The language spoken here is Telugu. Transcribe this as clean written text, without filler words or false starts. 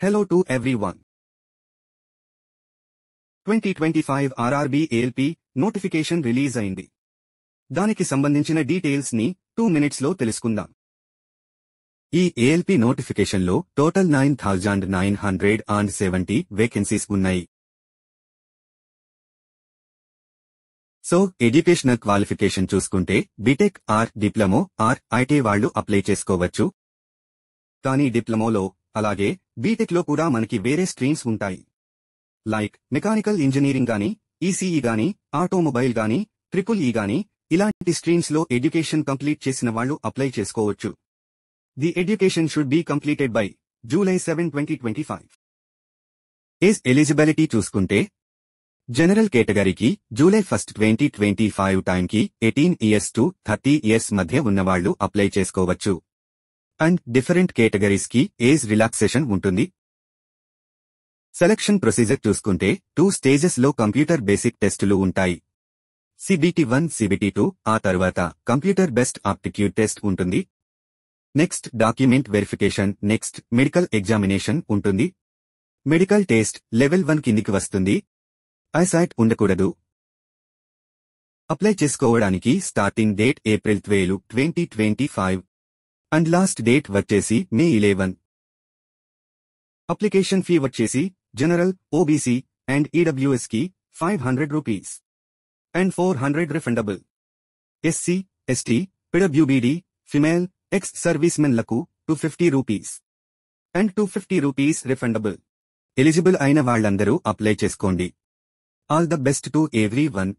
Hello to everyone. 2025 RRB ALP notification release అయింది. దానికి సంబంధించిన డీటెయిల్స్ ని 2 minutes లో తెలుసుకుందాం. ఈ ALP నోటిఫికేషన్ లో టోటల్ 9,970 వేకెన్సీస్ ఉన్నాయి. సో ఎడ్యుకేషనల్ క్వాలిఫికేషన్ చూసుకుంటే BTech or diploma or IT వాళ్ళు అప్లై చేసుకోవచ్చు. కానీ డిప్లొమోలో అలాగే బీటెక్ లో కూడా మనకి వేరే స్ట్రీమ్స్ ఉంటాయి. లైక్ మెకానికల్ ఇంజనీరింగ్ గానీ, ఈసీఈ గానీ, ఆటోమొబైల్ గానీ, ట్రిపుల్ ఈ గానీ ఇలాంటి స్ట్రీమ్స్ లో ఎడ్యుకేషన్ కంప్లీట్ చేసిన వాళ్ళు అప్లై చేసుకోవచ్చు. The education should be completed by July 7, 2025. Age eligibility చూసుకుంటే జనరల్ కేటగిరీకి July 1, 2025 టైంకి 18 years to 30 years మధ్య ఉన్నవాళ్లు అప్లై చేసుకోవచ్చు. అండ్ డిఫరెంట్ కేటగిరీస్ కి ఏజ్ రిలాక్సేషన్ ఉంటుంది. సెలక్షన్ ప్రొసీజర్ చూసుకుంటే 2 stages లో కంప్యూటర్ బేసిక్ టెస్టులు ఉంటాయి. CBT1, CBT2, ఆ తర్వాత కంప్యూటర్ బెస్ట్ ఆప్టిట్యూడ్ టెస్ట్ ఉంటుంది. Next document verification, next medical examination ఉంటుంది. మెడికల్ టెస్ట్ లెవెల్ 1 కిందికి వస్తుంది. ఐసైట్ ఉండకూడదు. అప్లై చేసుకోవడానికి starting date April 12, 2025 and last date వచ్చేసి May 11. అప్లికేషన్ ఫీ వచ్చేసి జనరల్, ఓబీసీ అండ్ ఈడబ్ల్యూఎస్ కి 500 rupees and 400 refundable. SC, ST, పిడబ్ల్యూబీడీ, ఫిమేల్, ఎక్స్ సర్వీస్ మెన్లకు 250 rupees and 250 rupees refundable. Eligible అయిన వాళ్లందరూ అప్లై చేసుకోండి. All the best to everyone.